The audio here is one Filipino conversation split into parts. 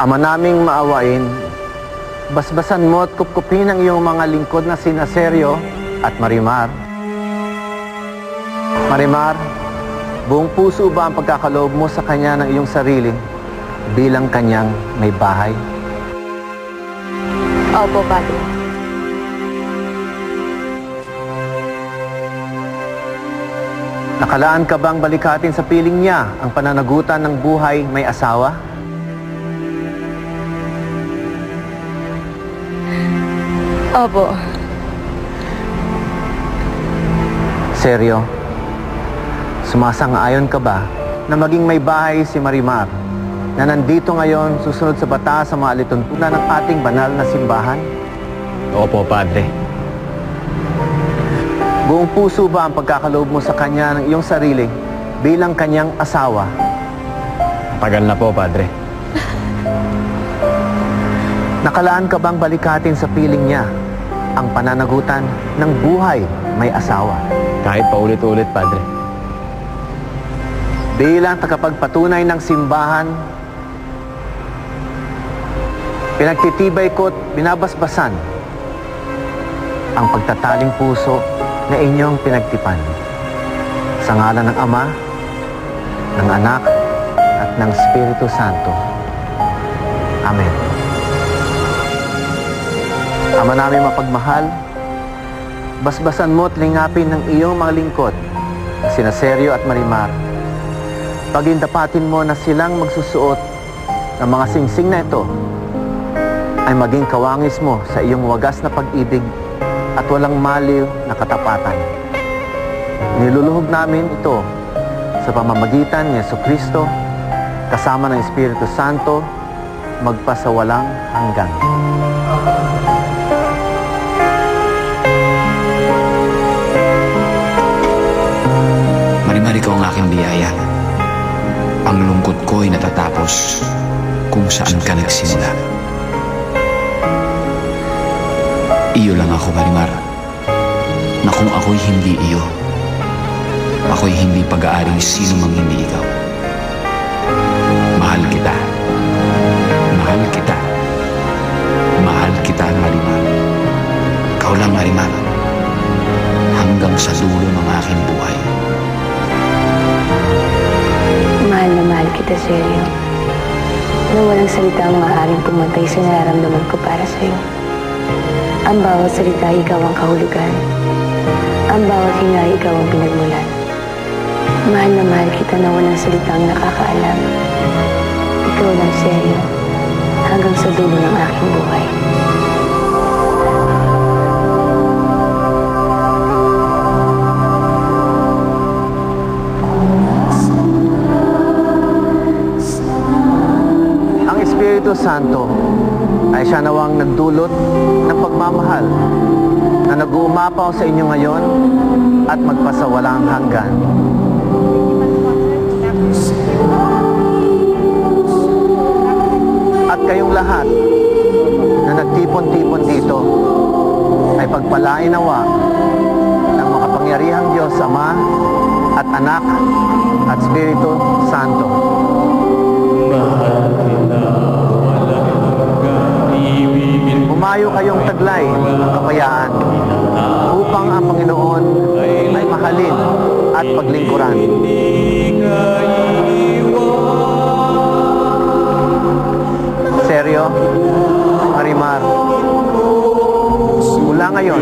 Ama naming maawain, basbasan mo at kupkupin ang iyong mga lingkod na sina Sergio at Marimar. Marimar, buong puso ba ang pagkakaloob mo sa kanya ng iyong sarili bilang kanyang may bahay? Opo, Padre. Nakalaan ka bang balikatin sa piling niya ang pananagutan ng buhay may asawa? Opo. Seryo, sumasang-ayon ka ba na maging may bahay si Marimar na nandito ngayon susunod sa batas sa mga alituntunan ng ating banal na simbahan? Opo, Padre. Buong puso ba ang pagkakaloob mo sa kanya ng iyong sarili bilang kanyang asawa? Tagal na po, Padre. Nakalaan ka bang balikatin sa piling niya ang pananagutan ng buhay may asawa? Kahit paulit-ulit, Padre. Bilang tagapagpatunay ng simbahan, pinagtitibay ko't binabasbasan ang pagtataling puso na inyong pinagtipan. Sa ngalan ng Ama, ng Anak, at ng Espiritu Santo. Amen. Ama namin mapagmahal, basbasan mo at lingapin ng iyong mga lingkod, sina Sergio at Marimar. Pagindapatin mo na silang magsusuot ng mga singsing na ito ay maging kawangis mo sa iyong wagas na pag-ibig at walang maliw na katapatan. Niluluhog namin ito sa pamamagitan ni Jesucristo kasama ng Espiritu Santo magpasawalang hanggan. Marimar, ikaw ang aking biyaya. Ang lungkot ko'y natatapos kung saan ka nagsimula. Iyo lang ako, Marimar, na kung ako'y hindi iyo, ako'y hindi pag-aaring sino mang hindi ikaw. Mahal kita. Mahal kita. Mahal kita, Marimar. Ikaw lang, Marimar, hanggang sa dulo ng aking buhay. Mahal na mahal kita, Sergio. Na walang salita ang maaaring pumatay sa nararamdaman ko para sa'yo. Ang bawat salita, ikaw ang kahulugan. Ang bawat hinga, ikaw ang pinagmulan. Mahal na mahal kita na walang salitang nakakaalam. Ikaw lang, Sergio, hanggang sa dulo ng aking buhay. Ang Espiritu Santo ay siya nawang nagdulot ng pagmamahal na nag-uumapaw sa inyo ngayon at magpasawalang hanggan. At kayong lahat na nagtipon-tipon dito ay pagpalain nawa ng makapangyarihang Diyos Ama at Anak at Espiritu Santo. Humayo kayong taglay ng kapayaan upang ang Panginoon ay mahalin at paglingkuran. Sergio, Marimar, mula ngayon,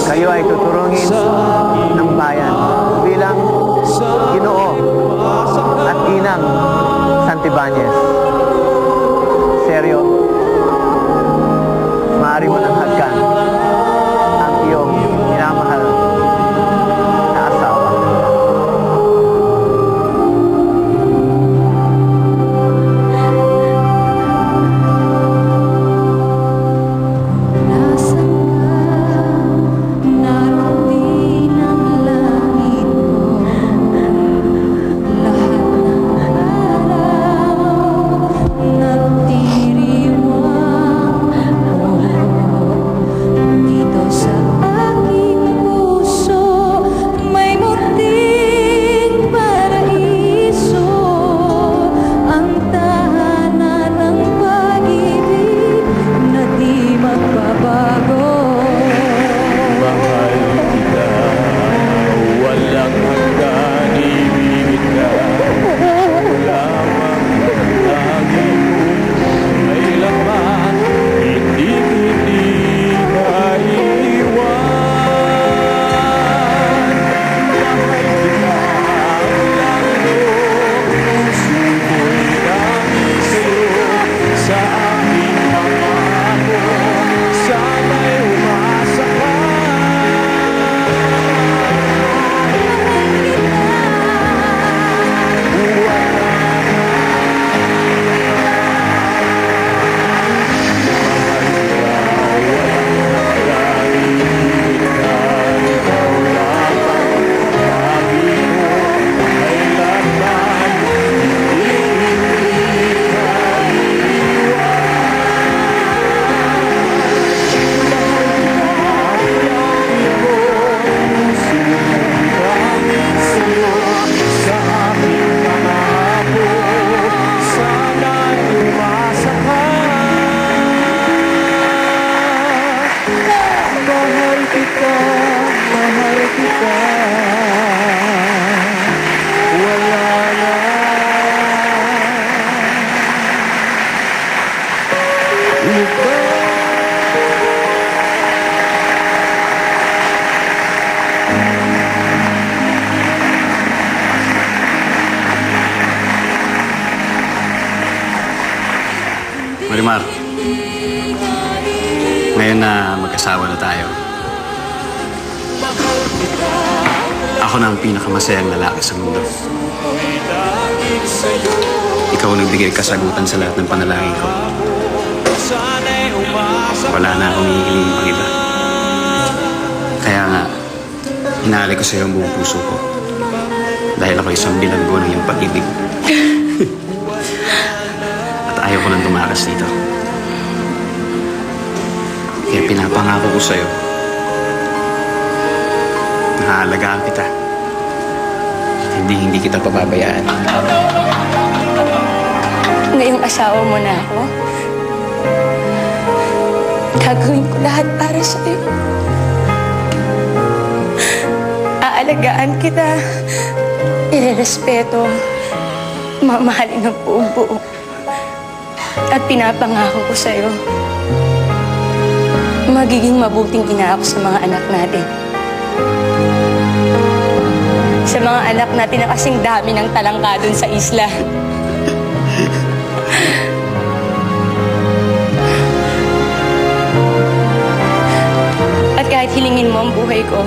kayo ay tuturungin ng bayan bilang Ginoo at Ginang Santibanez. Sergio, maaari mo nang hagkan ang iyong minamahal na asawa. Marimar, ngayon na mag-asawa na tayo, ako na ang pinakamasayang lalaki sa mundo. Ikaw ang nagbigay kasagutan sa lahat ng panalangin ko. Wala na akong hihiling pang iba. Kaya nga, hinali ko sa iyo ang buong puso ko. Dahil ako isang bilanggo ng iyong pag-ibig. At ayaw ko nang tumakas dito. Kaya pinapangako ko sa'yo, nahaalagaan kita. Hindi kita pababayaan. Ngayong asawa mo na ako, gagawin ko lahat para sa'yo. Aalagaan kita, irerespeto, mamahalin ng buong buo. At pinapangako ko sa'yo, magiging mabuting ina ako sa mga anak natin. Sa mga anak natin na kasing dami ng talangka dun sa isla. At kahit hilingin mo ang buhay ko,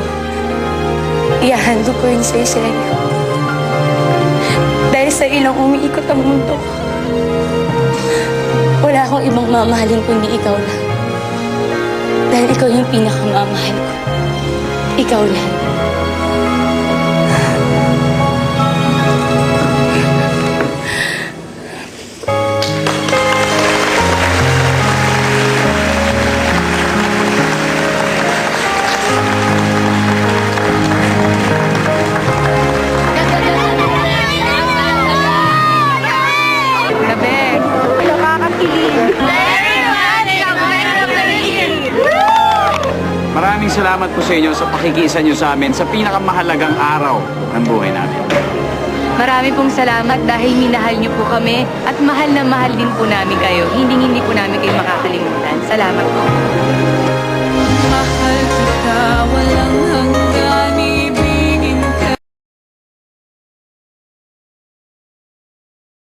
ihahandog ko yun sa'yo, Sergio. Dahil sa ilang umiikot ang mundo, wala akong ibang mamahalin kundi ikaw lang. Dahil ikaw yung pinakamamahal ko. Ikaw lang. Maraming salamat po sa inyo sa pakikiisa nyo sa amin sa pinakamahalagang araw ng buhay namin. Marami pong salamat dahil minahal niyo po kami at mahal na mahal din po namin kayo. Hindi po namin kayo makakalimutan. Salamat po.